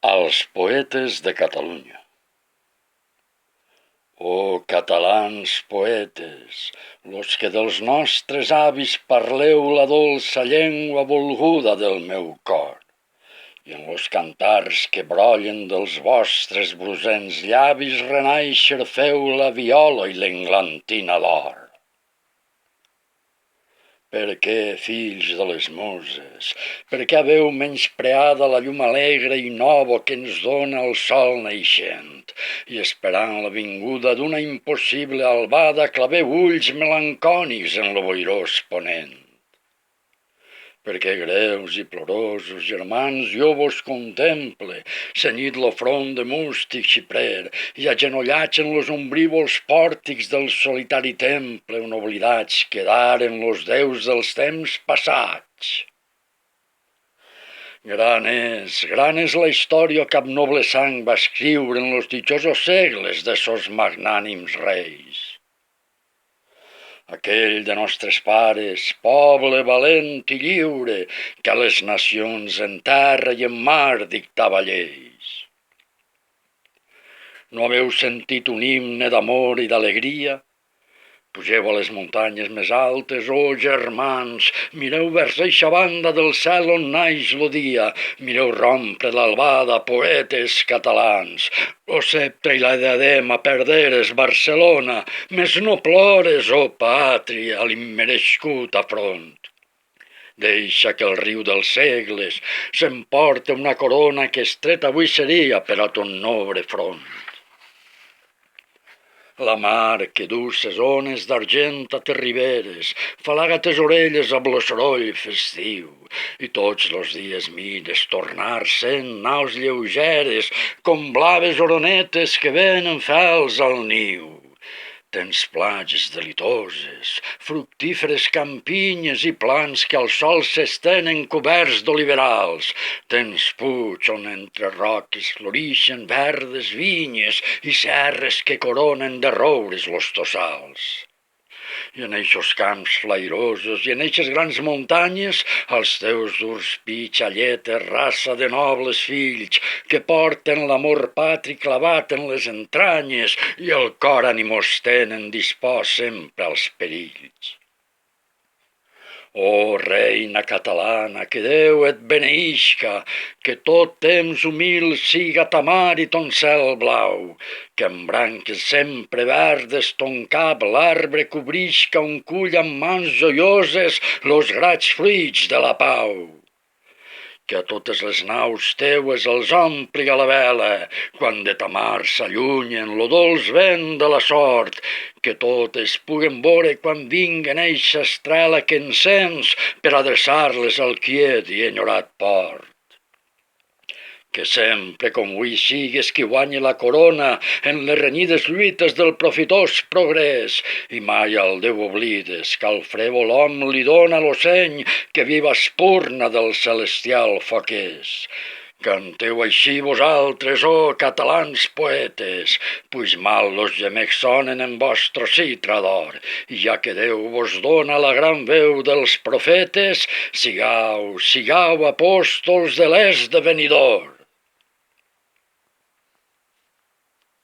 als poetes de Catalunya. Oh, catalans poetes, los que dels nostres avis parleu la dolça llengua volguda del meu cor, i en los cantars que brollen dels vostres brusents llavis renaixer feu la viola i l'englantina d'or. Per què, fills de les muses, per què haveu menyspreada la llum alegre i nova que ens dóna el sol naixent, i esperant la vinguda d'una impossible albada claveu ulls melancònics en lo boirós ponent? Perquè greus i plorosos germans jo vos contemple, cenyit lo front de mústic xiprer i agenollats en los ombrívols pòrtics del solitari temple on oblidats quedaren los déus dels temps passats. Gran és la història que ab noble sang va escriure en los dichosos segles de sos magnànims reis. Aquell de nostres pares, poble valent i lliure, que a les nacions en terra i en mar dictava lleis. No haveu sentit un himne d'amor i d'alegria? Pugeu a les muntanyes més altes, oh germans, mireu vers eixa banda del cel on naix lo dia, mireu rompre l'albada, poetes catalans. O sceptre i la diadema perderes, Barcelona, més no plores, oh pàtria, a l'immerescut afront. Deixa que el riu dels segles s'emporte una corona que estreta avui seria per a ton noble front. La mar que du ses ones d'argent a tes riberes, falaga tes orelles amb lo soroll festiu, i tots los dies mires tornar sent naus lleugeres, com blaves oronetes que venen fels al niu. Tens platges delitoses, fructíferes campinyes i plans que al sol s'estenen coberts d'oliverals. Tens puig on entre roques florixen verdes vinyes i serres que coronen de roures los tossals. I en eixos camps flairosos i en eixes grans muntanyes, als teus durs pitxalletes, raça de nobles fills, que porten l'amor patri clavat en les entranyes i el cor animós tenen dispost sempre als perills. Oh, reina catalana, que Déu et beneïsca, que tot temps humil siga ta mar i ton cel blau, que amb branques sempre verdes ton cap l'arbre cobrisca on cull amb mans joioses los grats fruits de la pau. Que a totes les naus teues els ompli a la vela, quan de ta mar s'allunyen lo dolç vent de la sort, que totes puguen veure quan vinguen eixa estrela que encens per adreçar-les al quiet i enyorat port. Que sempre com avui sigues qui guanyi la corona en les renyides lluites del profitós progrés, i mai al Déu oblides que al frèvol hom li dona lo seny que viva espurna del celestial foc és. Canteu així vosaltres, oh catalans poetes, pues mal los gemecs sonen en vostre citra d'or, i ja que Déu vos dona la gran veu dels profetes, sigau apòstols de l'esdevenidor.